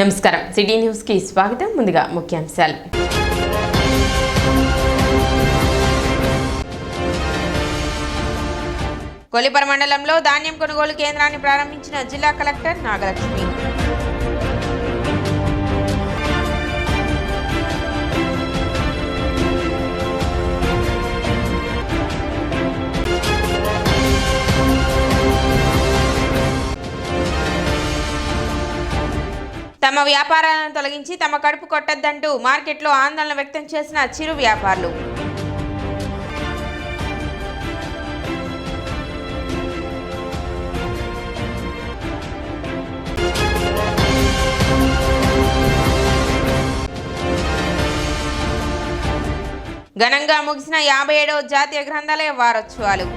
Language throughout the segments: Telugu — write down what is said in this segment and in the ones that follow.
నమస్కారం సిటీ న్యూస్ కి స్వాగతం. ముందుగా ముఖ్యాంశాలు. కొలిపర మండలంలో ధాన్యం కొనుగోలు కేంద్రాన్ని ప్రారంభించిన జిల్లా కలెక్టర్ నాగలక్ష్మి. తమ వ్యాపారాలను తొలగించి తమ కడుపు కొట్టద్దంటూ మార్కెట్లో ఆందోళన వ్యక్తం చేసిన చిరు వ్యాపారులు. ఘనంగా ముగిసిన 57వ జాతీయ గ్రంథాలయ వారోత్సవాలు.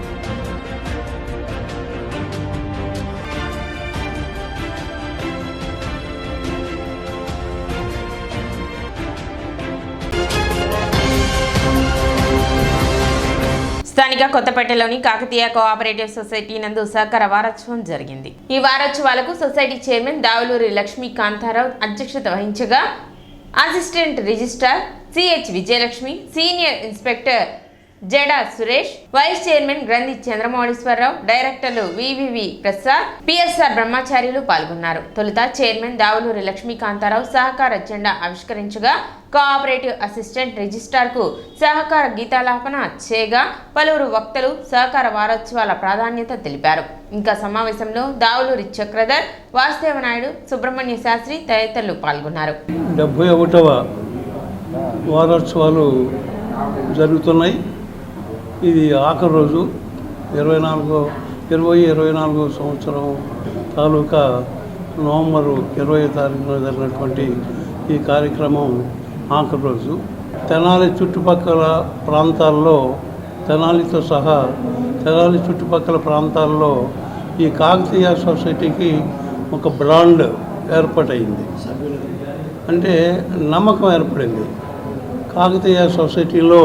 స్థానిక కొత్తపేటలోని కాకతీయ కోఆపరేటివ్ సొసైటీ నందు సహకార వారోత్సవం జరిగింది. ఈ వారోత్సవాలకు సొసైటీ చైర్మన్ దావులూరి లక్ష్మీ కాంతారావు అధ్యక్షత వహించగా assistant registrar CH Vijayalakshmi, senior inspector Jada Suresh, vice chairman Granthi Chandramouliswararao, డైరెక్టర్లు వివివి ప్రసాద్, పిఎస్ఆర్ బ్రహ్మచార్యులు పాల్గొన్నారు. తొలుత చైర్మన్ దావులూరి లక్ష్మీ కాంతారావు సహకార జెండా ఆవిష్కరించగా కోఆపరేటివ్ అసిస్టెంట్ రిజిస్ట్రార్ కు సహకార గీతాలాపన చేయగా పలువురు వక్తలు సహకార వారోత్సవాల ప్రాధాన్యత తెలిపారు. ఇంకా సమావేశంలో దావులూరి చక్రధర్, వాసుదేవ నాయుడు, సుబ్రహ్మణ్య శాస్త్రి తదితరులు పాల్గొన్నారు. 71వ వారోత్సవాలు జరుగుతున్నాయి. ఇది ఆఖరి రోజు 2024 సంవత్సరం తాలూకా నవంబర్ 20వ తారీఖున జరిగినటువంటి ఈ కార్యక్రమం ఆఖరి రోజు. తెనాలి చుట్టుపక్కల ప్రాంతాల్లో, తెనాలితో సహా తెనాలి చుట్టుపక్కల ప్రాంతాల్లో ఈ కాకతీయ సొసైటీకి ఒక బ్రాండ్ ఏర్పాటైంది. అంటే నమ్మకం ఏర్పడింది. కాకతీయ సొసైటీలో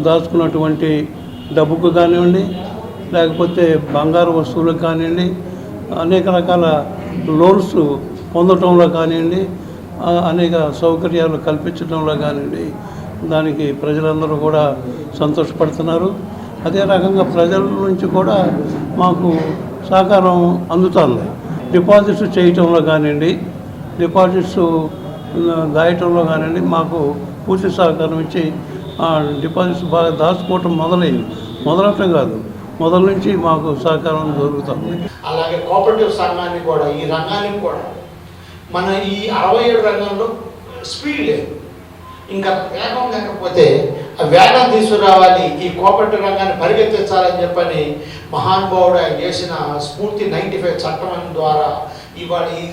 దాచుకున్నటువంటి డబ్బుకు కానివ్వండి, లేకపోతే బంగారు వస్తువులకు కానివ్వండి, అనేక రకాల లోన్స్ పొందటంలో కానివ్వండి, అనేక సౌకర్యాలు కల్పించడంలో కానివ్వండి, దానికి ప్రజలందరూ కూడా సంతోషపడుతున్నారు. అదే రకంగా ప్రజల నుంచి కూడా మాకు సహకారం అందుతుంది. డిపాజిట్స్ చేయటంలో కానివ్వండి, డిపాజిట్స్ దాయటంలో కానివ్వండి, మాకు పూర్తి సహకారం ఇచ్చి డిపాజిట్స్ బాగా దాచుకోవటం మొదలవటం కాదు, మొదల నుంచి మాకు సహకారం జరుగుతుంది. అలాగే కోఆపరేటివ్ సంఘాన్ని కూడా, ఈ రంగానికి కూడా మన ఈ 67 రంగంలో స్పీడ్ లేదు. ఇంకా వేగం లేకపోతే ఆ వేగం తీసుకురావాలి, ఈ కోఆపరేటివ్ రంగాన్ని పరిగెత్తించాలని చెప్పని మహానుభావుడు ఆయన చేసిన స్ఫూర్తి 95 చట్టం ద్వారా ఇవాళ ఈ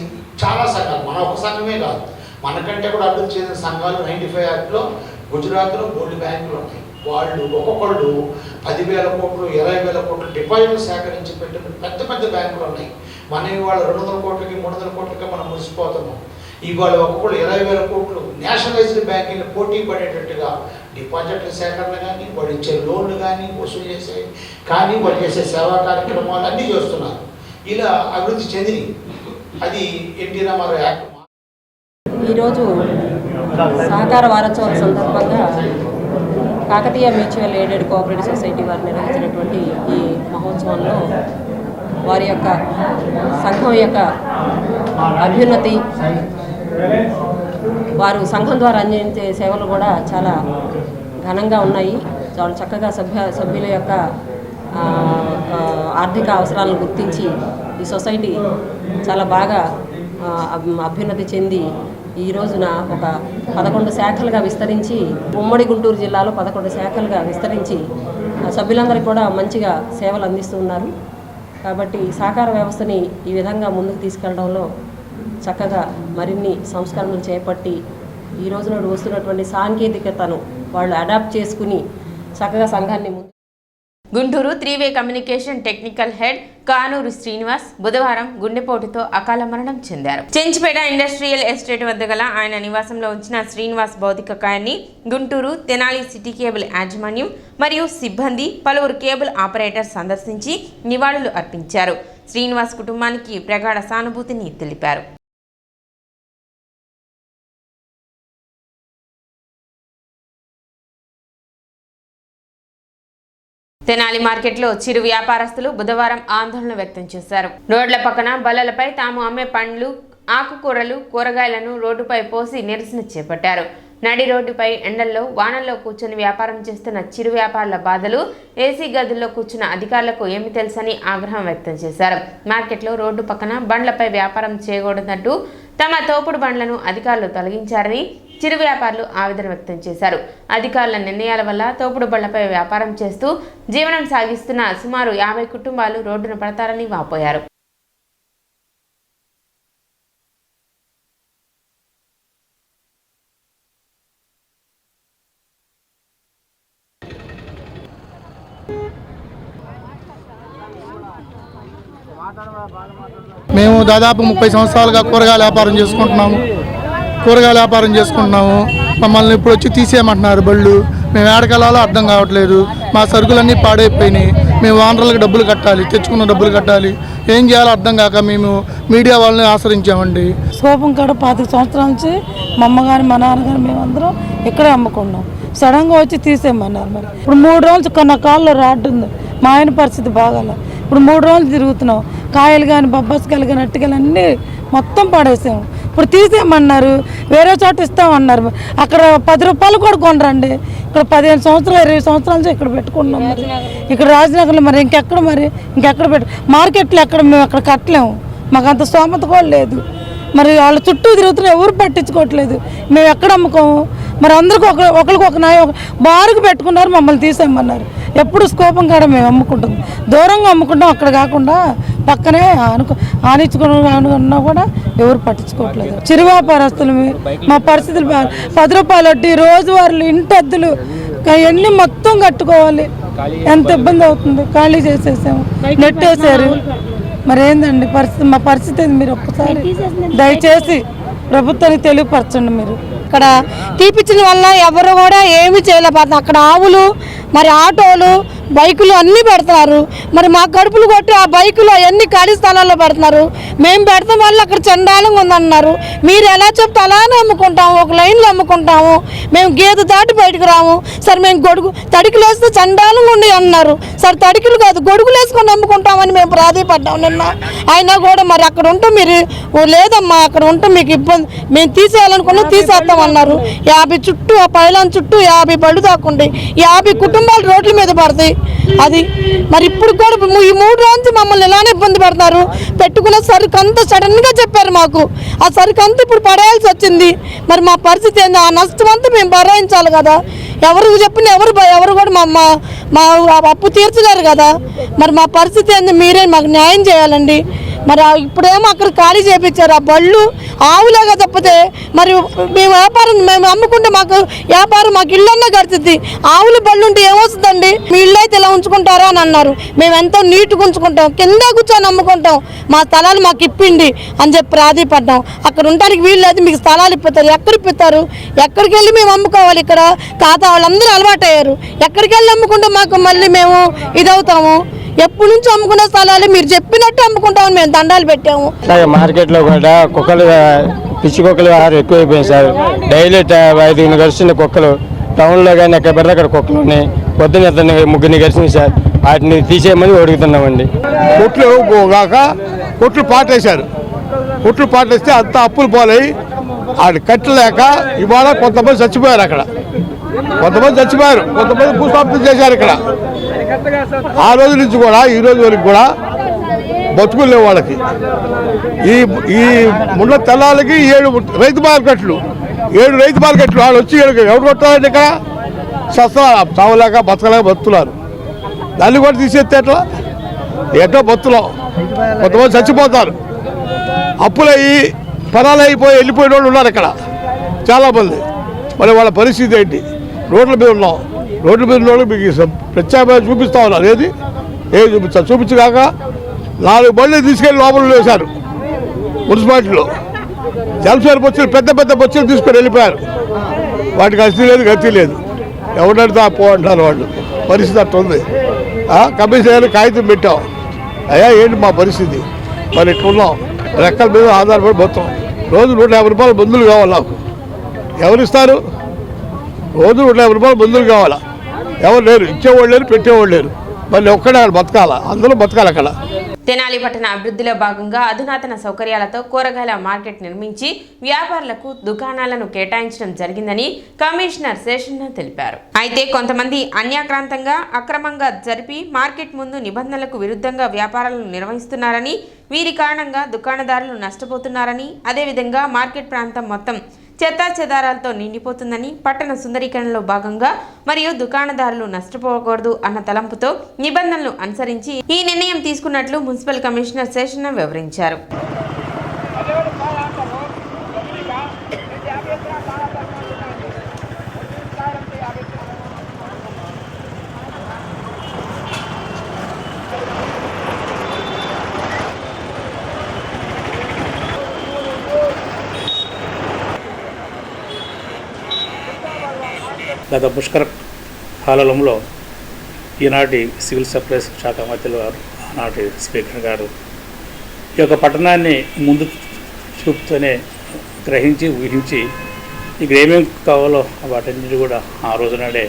చాలా సంఘాలు, మన ఒక సంఘమే కాదు, మనకంటే కూడా అభివృద్ధి చెందిన సంఘాలు 95 యాక్ట్లో గుజరాత్లో గోల్డ్ బ్యాంకులు ఉన్నాయి. వాళ్ళు ఒక్కొక్కళ్ళు 10,000 కోట్లు 20,000 కోట్లు డిపాజిట్లు సేకరించి పెట్టిన పెద్ద పెద్ద బ్యాంకులు ఉన్నాయి. మనం ఇవాళ 200 కోట్లకి 300 కోట్లకి మనం మురిసిపోతున్నాం. ఇవాళ ఒక్కొక్కళ్ళు 20,000 కోట్లు నేషనలైజ్డ్ బ్యాంకులు పోటీ పడేటట్టుగా డిపాజిట్ల సేకరణ కానీ, వాళ్ళు ఇచ్చే లోన్లు కానీ, వసూలు చేసే కానీ, వాళ్ళు చేసే సేవా కార్యక్రమాలు అన్నీ చేస్తున్నారు. ఇలా అభివృద్ధి చెందిని అది ఎన్టీ రామారావు యాక్ట్. ఈరోజు సహకార వారోత్సవాల సందర్భంగా Kakatiya mutual aided cooperative society వారు నిర్వహించినటువంటి ఈ మహోత్సవంలో వారి యొక్క సంఘం యొక్క అభ్యున్నతి, వారు సంఘం ద్వారా అందించే సేవలు కూడా చాలా ఘనంగా ఉన్నాయి. చాలా చక్కగా సభ్యుల యొక్క ఆర్థిక అవసరాలను గుర్తించి ఈ సొసైటీ చాలా బాగా అభ్యున్నతి చెంది ఈ రోజున ఒక 11 శాఖలుగా విస్తరించి, ఉమ్మడి గుంటూరు జిల్లాలో 11 శాఖలుగా విస్తరించి సభ్యులందరికీ కూడా మంచిగా సేవలు అందిస్తున్నారు. కాబట్టి సహకార వ్యవస్థని ఈ విధంగా ముందుకు తీసుకెళ్లడంలో చక్కగా మరిన్ని సంస్కరణలు చేపట్టి ఈ రోజున వస్తున్నటువంటి సాంకేతికతను వాళ్ళు అడాప్ట్ చేసుకుని చక్కగా సంఘాన్ని గుంటూరు 3-వే communication technical head Kanuru Srinivas బుధవారం గుండెపోటుతో అకాల మరణం చెందారు. చెంచిపేట ఇండస్ట్రియల్ ఎస్టేట్ వద్ద గల ఆయన నివాసంలో ఉంచిన శ్రీనివాస్ భౌతిక కాయాన్ని గుంటూరు తెనాలి సిటీ కేబుల్ యాజమాన్యం మరియు సిబ్బంది, పలువురు కేబుల్ ఆపరేటర్ సందర్శించి నివాళులు అర్పించారు. శ్రీనివాస్ కుటుంబానికి ప్రగాఢ సానుభూతిని తెలిపారు. తెనాలి మార్కెట్లో చిరు వ్యాపారస్తులు బుధవారం ఆందోళన వ్యక్తం చేశారు. రోడ్ల పక్కన బల్లలపై తాము అమ్మే పండ్లు, ఆకుకూరలు, కూరగాయలను రోడ్డుపై పోసి నిరసన చేపట్టారు. నడి రోడ్డుపై ఎండల్లో వానల్లో కూర్చొని వ్యాపారం చేస్తున్న చిరు వ్యాపారుల బాధలు ఏసీ గదుల్లో కూర్చున్న అధికారులకు ఏమి తెలుసని ఆగ్రహం వ్యక్తం చేశారు. మార్కెట్లో రోడ్డు పక్కన బండ్లపై వ్యాపారం చేయకూడదన్నట్టు తమ తోపుడు బండ్లను అధికారులు తొలగించారని చిరు వ్యాపారులు ఆవేదన వ్యక్తం చేశారు. అధికారుల నిర్ణయాల వల్ల తోపుడు బండ్లపై వ్యాపారం చేస్తూ జీవనం సాగిస్తున్న సుమారు 50 కుటుంబాలు రోడ్డున పడతారని వాపోయారు. మేము దాదాపు 30 సంవత్సరాలుగా కూరగాయల వ్యాపారం చేసుకుంటున్నాము. మమ్మల్ని ఇప్పుడు వచ్చి తీసేయమంటున్నారు బళ్ళు. మేము ఏడకెళ్ళాలో అర్థం కావట్లేదు. మా సరుకులన్నీ పాడైపోయినాయి. మేము ఓనర్లకు డబ్బులు కట్టాలి, తెచ్చుకున్న డబ్బులు కట్టాలి. ఏం చేయాలో అర్థం కాక మేము మీడియా వాళ్ళని ఆశ్రయించామండి. స్కోపం కాడ 25 సంవత్సరాల నుంచి మా అమ్మగారు మా నాన్నగారు మేమందరం ఇక్కడే అమ్ముకున్నాం. సడన్గా వచ్చి తీసేయమన్నారు. మరి ఇప్పుడు 3 రోజులు నా కాళ్ళలో రాడ్డు ఉంది. మా ఆయన పరిస్థితి బాగాల. ఇప్పుడు 3 రోజులు తిరుగుతున్నాం. కాయలు కానీ బొబ్బాసకాయలు కానీ అట్టుకాయలు అన్నీ మొత్తం పడేసాము. ఇప్పుడు తీసేయమన్నారు. వేరే చోట ఇస్తామన్నారు. అక్కడ 10 రూపాయలు కూడా కొనరండి. ఇక్కడ 15 సంవత్సరాలు 20 సంవత్సరాల నుంచి ఇక్కడ పెట్టుకున్నాం. మరి ఇక్కడ రాజనగర్లో మరి ఇంకెక్కడ మార్కెట్లో ఎక్కడ మేము అక్కడ కట్టలేము. మాకు అంత స్తోమత కూడా లేదు. మరి వాళ్ళ చుట్టూ తిరుగుతున్నా ఎవరు పట్టించుకోవట్లేదు. మేము ఎక్కడ అమ్ముకోము. మరి అందరికీ ఒకరికి ఒక బారుకు పెట్టుకున్నారు. మమ్మల్ని తీసేయమన్నారు. ఎప్పుడు స్కోపం కాడ మేము అమ్ముకుంటాం. దూరంగా అమ్ముకుంటాం. అక్కడ కాకుండా పక్కనే ఆనించుకున్నా కూడా ఎవరు పట్టించుకోవట్లేదు. చిరు వ్యాపారస్తులు మా పరిస్థితులు 10 రూపాయలు వడ్డీ, రోజువారీలు, ఇంటి అద్దెలు అవన్నీ మొత్తం కట్టుకోవాలి. ఎంత ఇబ్బంది అవుతుంది. ఖాళీ చేసేసాము, నెట్టేసారు. మరి ఏందండి పరిస్థితి? మా పరిస్థితి ఏంది? మీరు ఒక్కసారి దయచేసి ప్రభుత్వానికి తెలియపరచండి. మీరు ఇక్కడ తీపిచ్చిన వల్ల ఎవరు కూడా ఏమీ చేయలేకపోతున్నారు. అక్కడ ఆవులు, మరి ఆటోలు, బైకులు అన్నీ పెడుతున్నారు. మరి మా కడుపులు కొట్టి ఆ బైకులు అవన్నీ ఖాళీ స్థలాల్లో పెడుతున్నారు. మేము పెడతాం వల్ల అక్కడ చండాలంగా ఉందన్నారు. మీరు ఎలా చెప్తే అలానే అమ్ముకుంటాము, ఒక లైన్లో అమ్ముకుంటాము. మేము గేదె దాటి బయటకు రాము. సరే మేము తడికలు వేస్తే చండాలంగా ఉండి అన్నారు. సరే తడికలు కాదు, గొడుగులు వేసుకొని అమ్ముకుంటామని మేము ప్రాధాయపడ్డాం నిన్న. అయినా కూడా మరి అక్కడ ఉంటే మీరు లేదమ్మా, అక్కడ ఉంటే మీకు ఇబ్బంది, మేము తీసేయాలనుకున్నా తీసేస్తామన్నారు. 50 చుట్టూ ఆ పైలాన్ చుట్టూ 50 బళ్ళు దాక్కుండి 50 కుటుంబాలు రోడ్ల మీద పడతాయి. అది మరి ఇప్పుడు కూడా ఈ 3 రోజులు మమ్మల్ని ఇలానే ఇబ్బంది పెడతారు. పెట్టుకున్న సరుకు అంతా సడన్గా చెప్పారు మాకు. ఆ సరుకు అంతా ఇప్పుడు పడేయాల్సి వచ్చింది. మరి మా పరిస్థితి ఏంది? ఆ నష్టం అంతా మేము భరాయించాలి కదా. ఎవరు చెప్పిన ఎవరు కూడా మా అప్పు తీర్చలేరు కదా. మరి మా పరిస్థితి ఏంది? మీరే మాకు న్యాయం చేయాలండి. మరి ఇప్పుడేమో అక్కడ ఖాళీ చేయించారు. ఆ బళ్ళు ఆవులేగా తప్పితే మరి మేము అమ్ముకుంటే మాకు వ్యాపారం, మాకు ఇళ్ళన్నా గడుతుంది. ఆవుల బళ్ళు ఉంటే ఏమొస్తుందండి? మీ ఇల్లు అయితే ఇలా ఉంచుకుంటారా అని అన్నారు. మేము ఎంతో నీట్గా ఉంచుకుంటాం, కింద కూర్చొని అమ్ముకుంటాం. మా స్థలాలు మాకు ఇప్పిండి అని చెప్పి ప్రాధాయపడ్డాం. అక్కడ ఉండడానికి వీళ్ళు లేదు, మీకు స్థలాలు ఇప్పుతారు. ఎక్కడ ఇప్పుతారు? ఎక్కడికి వెళ్ళి మేము అమ్ముకోవాలి? ఇక్కడ తాత వాళ్ళందరూ అలవాటయ్యారు. ఎక్కడికి వెళ్ళి అమ్ముకుంటే మాకు మళ్ళీ మేము ఇదవుతాము. ఎప్పటి నుంచి అమ్ముకునే స్థలాలు మీరు చెప్పినట్టు అమ్ముకుంటామని మేము దండాలు పెట్టాము. మార్కెట్లో కూడా కుక్కలు, పిచ్చి కుక్కలు ఆహారం ఎక్కువైపోయింది సార్. డైలీ 5 గడిచిన కుక్కలు టౌన్లో కానీ ఎక్కడ పడితే అక్కడ కుక్కలు ఉన్నాయి. పొద్దున్న 3 గడిచినాయి సార్. వాటిని తీసేయమని అడుగుతున్నామండి. కొట్లు పాటేశారు. కొట్లు పాటేస్తే అంత అప్పులు పోలై అది కట్టలేక ఇవాళ కొంతమంది చచ్చిపోయారు. అక్కడ కొంతమంది భూస్థాపితం చేశారు. ఇక్కడ ఆ రోజు నుంచి కూడా ఈ రోజు వరకు కూడా బతుకులు లేవు వాళ్ళకి. ఈ ముండ తెల్లాలకి 7 రైతు మార్కెట్లు వాళ్ళు వచ్చి ఎవరు కొట్టాలండి? ఇక్కడ చావలేక బతకలేక బతుకున్నారు. దాన్ని కూడా తీసేస్తే ఎట్లా బతుకులో కొంతమంది చచ్చిపోతారు. అప్పులయ్యి పరాలు అయిపోయి వెళ్ళిపోయిన వాళ్ళు ఉన్నారు ఇక్కడ చాలామంది. మరి వాళ్ళ పరిస్థితి ఏంటి? రోడ్ల మీద ఉన్నాం. రోడ్ల మీద ఉన్న మీకు ప్రత్యామ్నాయం చూపిస్తా ఉన్నారు. ఏది చూపించగాక 4 బళ్ళు తీసుకెళ్ళి లోపల వేశారు. మున్సిపాలిటీలో జలసేరు బొచ్చులు, పెద్ద బొచ్చులు తీసుకొని వెళ్ళిపోయారు. వాటికి అస్తి లేదు, గతి లేదు. ఎవరంటే పో అంటారు వాళ్ళు. పరిస్థితి అట్లా ఉంది. కమిషనర్ కాగితం పెట్టాం. అయ్యా ఏంటి మా పరిస్థితి? మరి ఇట్లున్నాం. రెక్కల మీద ఆధారపడి పోతాం. రోజు 150 రూపాయల మందులు కావాలి నాకు. ఎవరిస్తారు? రోజు 150 రూపాయల మందులు కావాలా? ఎవరు లేరు, ఇచ్చేవాళ్ళు లేరు, పెట్టేవాళ్ళు లేరు. మళ్ళీ ఒక్కడే బతకాల, అందులో బతకాలి అక్కడ. తెనాలి పట్టణ అభివృద్ధిలో భాగంగా అధునాతన సౌకర్యాలతో కూరగాయల మార్కెట్ నిర్మించి వ్యాపారులకు దుకాణాలను కేటాయించడం జరిగిందని కమిషనర్ శేషన్న తెలిపారు. అయితే కొంతమంది అన్యాక్రాంతంగా అక్రమంగా జరిపి మార్కెట్ ముందు నిబంధనలకు విరుద్ధంగా వ్యాపారాలను నిర్వహిస్తున్నారని, వీరి కారణంగా దుకాణదారులు నష్టపోతున్నారని, అదేవిధంగా మార్కెట్ ప్రాంతం మొత్తం చెత్తా చెదారాలతో నిండిపోతుందని, పట్టణ సుందరీకరణలో భాగంగా మరియు దుకాణదారులు నష్టపోకూడదు అన్న తలంపుతో నిబంధనలు అనుసరించి ఈ నిర్ణయం తీసుకున్నట్లు మున్సిపల్ కమిషనర్ శేషన్న వివరించారు. గత పుష్కర కాలంలో ఈనాటి సివిల్ సప్లైస్ శాఖ మంత్రులు గారు, ఆనాటి స్పీకర్ గారు ఈ యొక్క పట్టణాన్ని ముందు చూపుతూనే గ్రహించి ఊహించి ఇక్కడ ఏమేమి కావాలో వాటన్నిటి కూడా ఆ రోజునాడే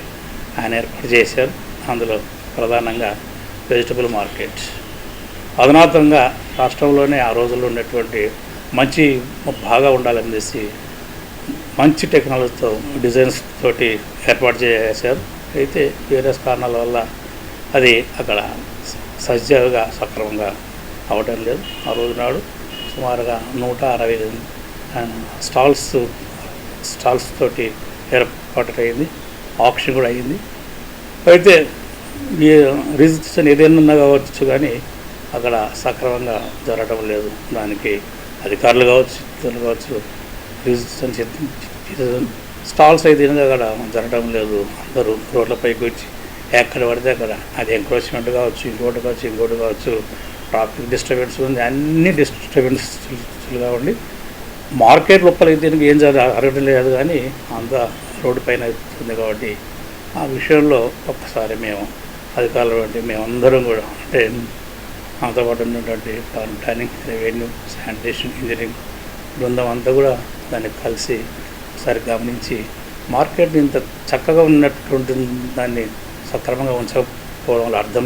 ఆయన ఏర్పాటు చేశారు. అందులో ప్రధానంగా వెజిటబుల్ మార్కెట్ అధునాతంగా రాష్ట్రంలోనే ఆ రోజుల్లో ఉన్నటువంటి మంచి బాగా ఉండాలనేసి మంచి టెక్నాలజీతో డిజైన్స్ తోటి ఏర్పాటు చేశారు. అయితే వేరే కారణాల వల్ల అది అక్కడ సజావుగా సక్రమంగా అవడం లేదు. ఆ రోజు నాడు సుమారుగా 160 స్టాల్స్ తోటి ఏర్పాటు అయింది. ఆప్షన్ కూడా అయింది. అయితే రిజిస్ట్రేషన్ ఏదైనా కావచ్చు కానీ అక్కడ సక్రమంగా జరగడం లేదు. దానికి అధికారులు కావచ్చు, ఇతరులు కావచ్చు, రిజిస్ట్రేషన్ స్టాల్స్ అయితే అక్కడ జరగడం లేదు. అందరూ రోడ్లపైకి వచ్చి ఎక్కడ పడితే అక్కడ అది ఎంక్రోచ్మెంట్ కావచ్చు, ఇంకోటి కావచ్చు, ట్రాఫిక్ డిస్టర్బెన్స్ ఉంది, అన్ని డిస్టర్బెన్స్గా ఉండి మార్కెట్ లోపలైతే ఏం జరగడం లేదు. కానీ అంత రోడ్డు పైన ఉంది కాబట్టి ఆ విషయంలో ఒక్కసారి మేము అధికారులు మేమందరం కూడా అంటే నాతో పాటు ఉన్నటువంటి ప్లానింగ్, రెవెన్యూ, శానిటేషన్, ఇంజనీరింగ్ బృందం అంతా కూడా దాన్ని కలిసి ఒకసారి గమనించి మార్కెట్ ఇంత చక్కగా ఉన్నటువంటి దాన్ని సక్రమంగా ఉంచకపోవడం వల్ల అర్థం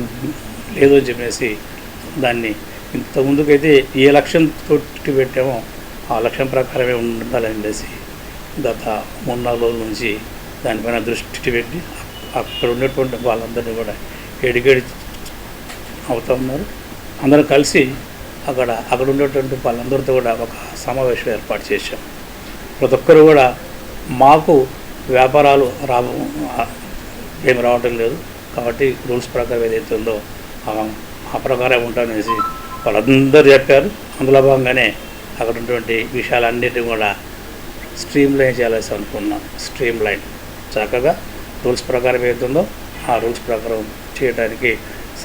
లేదు అని చెప్పేసి దాన్ని ఇంత ముందుకైతే ఏ లక్ష్యంతో పెట్టామో ఆ లక్ష్యం ప్రకారమే ఉండాలనేసి గత 3-4 రోజుల నుంచి దానిపైన దృష్టి పెట్టి అక్కడ ఉన్నటువంటి వాళ్ళందరినీ కూడా ఎడ్యుకేట్ అవుతూ ఉన్నారు. అందరూ కలిసి అక్కడ ఉండేటువంటి వాళ్ళందరితో కూడా ఒక సమావేశం ఏర్పాటు చేశాం. ప్రతి ఒక్కరు కూడా మాకు వ్యాపారాలు ఏమి రావటం లేదు కాబట్టి రూల్స్ ప్రకారం ఏదైతే ఉందో ఆ ప్రకారం ఉంటామనేసి వాళ్ళందరూ చెప్పారు. అందులో భాగంగానే అక్కడ ఉన్నటువంటి విషయాలన్నిటిని కూడా స్ట్రీమ్ లైన్ చేయాల్సి అనుకున్నాం. స్ట్రీమ్ లైన్ చక్కగా రూల్స్ ప్రకారం ఏదైతుందో ఆ రూల్స్ ప్రకారం చేయడానికి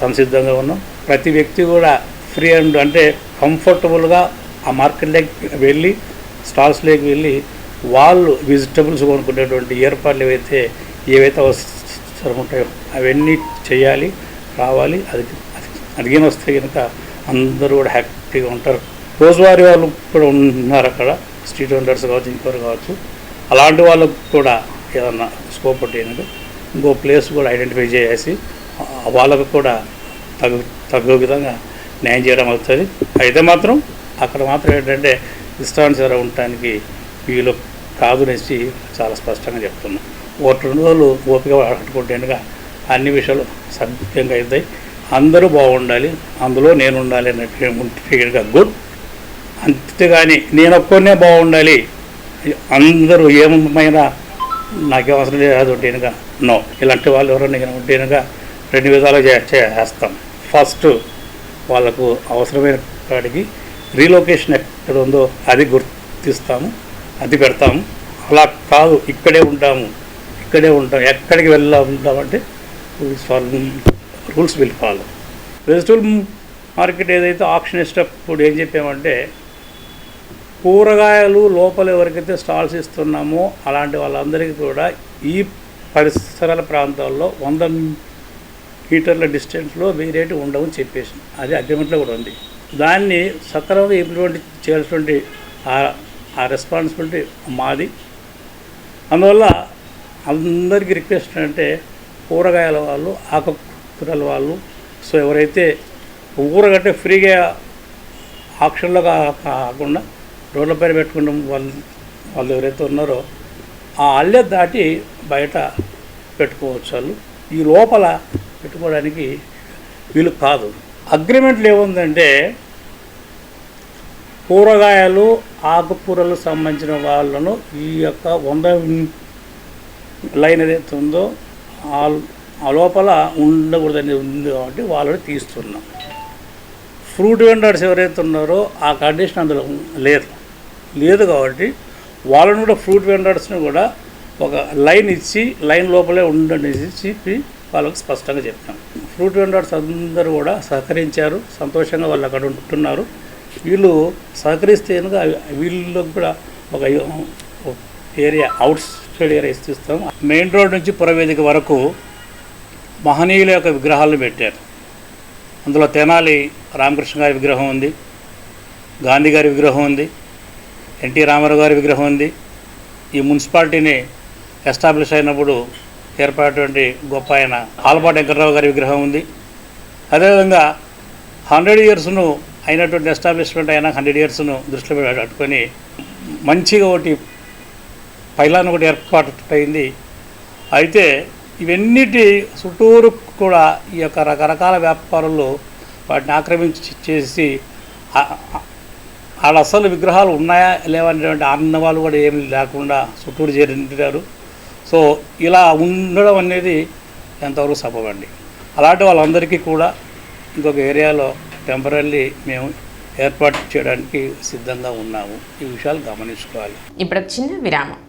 సంసిద్ధంగా ఉన్నాం. ప్రతి వ్యక్తి కూడా ఫ్రీ అండ్ అంటే కంఫర్టబుల్గా ఆ మార్కెట్లోకి వెళ్ళి స్టాల్స్లోకి వెళ్ళి వాళ్ళు వెజిటబుల్స్ కొనుక్కునేటువంటి ఏర్పాట్లు ఏవైతే అవసరం ఉంటాయో అవన్నీ చేయాలి, రావాలి. అదిగిన వస్తే కనుక అందరూ కూడా హ్యాపీగా ఉంటారు. రోజువారీ వాళ్ళు కూడా ఉన్నారు అక్కడ, స్ట్రీట్ వెండర్స్ కావచ్చు, ఇంకోరు కావచ్చు. అలాంటి వాళ్ళకు కూడా ఏదన్నా స్కోప్ ఉంటే ఇంకో ప్లేస్ కూడా ఐడెంటిఫై చేసి వాళ్ళకు కూడా తగ్గు విధంగా న్యాయం చేయడం అవుతుంది. అయితే మాత్రం అక్కడ మాత్రం ఏంటంటే ఇష్టానుసారం ఉండటానికి వీళ్ళు కాదు అనేసి చాలా స్పష్టంగా చెప్తున్నాం. 2 రోజులు ఓపిక పట్టుకుంటేనుగా అన్ని విషయాలు సభ్యంగా అవుతాయి. అందరూ బాగుండాలి, అందులో నేను ఉండాలి అన్నట్టుగా ఉంటే గుడ్. అంతేగాని నేను ఒక్కనే బాగుండాలి, అందరూ ఏమైనా నాకేం అవసరం లేదు ఉంటేనుగా నో. ఇలాంటి వాళ్ళు ఎవరైనా ఉంటేనుగా 2 విధాలుగా చేస్తాం. ఫస్ట్ వాళ్ళకు అవసరమైన కాడికి రీలొకేషన్ ఎక్కడ ఉందో అది గుర్తిస్తాము, అది పెడతాము. అలా కాదు ఇక్కడే ఉంటాం, ఎక్కడికి ఉంటామంటే rules will follow. Vegetable market ఏదైతే ఆప్షన్ ఇష్టప్పుడు ఏం చెప్పామంటే కూరగాయలు లోపల ఎవరికైతే స్టాల్స్ ఇస్తున్నామో అలాంటి వాళ్ళందరికీ కూడా ఈ పరిసరాల ప్రాంతాల్లో 100 మీటర్ల డిస్టెన్స్లో వేరేటి ఉండవని చెప్పేసి అది అగ్రిమెంట్లో కూడా ఉంది. దాన్ని సక్రమంగా ఇంప్లిమెంట్ చేయాల్సినటువంటి ఆ రెస్పాన్సిబిలిటీ మాది. అందువల్ల అందరికీ రిక్వెస్ట్ అంటే కూరగాయల వాళ్ళు, ఆకుకూరల వాళ్ళు, సో ఎవరైతే ఊరగట్టే ఫ్రీగా ఆక్షన్లో కాకుండా రోడ్ల పైన పెట్టుకున్న వాళ్ళు ఎవరైతే ఉన్నారో ఆ అల్లె దాటి బయట పెట్టుకోవచ్చు. వాళ్ళు ఈ లోపల పెట్టుకోవడానికి వీలు కాదు. అగ్రిమెంట్లు ఏముందంటే కూరగాయలు ఆకుకూరలకు సంబంధించిన వాళ్ళను ఈ యొక్క 100 లైన్ ఏదైతే ఉందో ఆ లోపల ఉండకూడదని ఉంది కాబట్టి వాళ్ళని తీస్తున్నాం. ఫ్రూట్ వెండర్స్ ఎవరైతే ఉన్నారో ఆ కండిషన్ అందులో లేదు కాబట్టి వాళ్ళని కూడా ఫ్రూట్ వెండర్స్ని కూడా ఒక లైన్ ఇచ్చి లైన్ లోపలే ఉండండి చెప్పి వాళ్ళకు స్పష్టంగా చెప్పాం. ఫ్రూట్ వెండర్స్ అందరూ కూడా సహకరించారు, సంతోషంగా వాళ్ళు అక్కడ ఉంటున్నారు. వీళ్ళు సహకరిస్తే కనుక వీళ్ళకి కూడా ఒక ఏరియా అవుట్ సైడ్ ఏరియా ఇస్తాం. మెయిన్ రోడ్ నుంచి పురవేదిక వరకు మహనీయుల యొక్క విగ్రహాలను పెట్టారు. అందులో తెనాలి రామకృష్ణ గారి విగ్రహం ఉంది, గాంధీ గారి విగ్రహం ఉంది, ఎన్టీ రామారావు గారి విగ్రహం ఉంది. ఈ మున్సిపాలిటీని ఎస్టాబ్లిష్ అయినప్పుడు ఏర్పడినటువంటి గొప్ప ఆయన ఆలపాటి వెంకటరావు గారి విగ్రహం ఉంది. అదేవిధంగా 100 ఇయర్స్ను అయినటువంటి ఎస్టాబ్లిష్మెంట్ అయినా 100 ఇయర్స్ను దృష్టిలో పెట్టుకొని మంచిగా ఒకటి పైలాన్ ఒకటి ఏర్పాటు అయింది. అయితే ఇవన్నిటి చుట్టూరు కూడా ఈ యొక్క రకరకాల వ్యాపారులు వాటిని ఆక్రమించేసి వాళ్ళ అసలు విగ్రహాలు ఉన్నాయా లేవనేటువంటి ఆనందవాళ్ళు కూడా ఏమి లేకుండా చుట్టూరు చేరింటారు. సో ఇలా ఉండడం అనేది ఎంతవరకు సబబండి. అలాంటి వాళ్ళందరికీ కూడా ఇంకొక ఏరియాలో టెంపరీ మేము ఏర్పాటు చేయడానికి సిద్ధంగా ఉన్నాము. ఈ విషయాలు గమనించుకోవాలి. ఇప్పుడు చిన్న విరామం.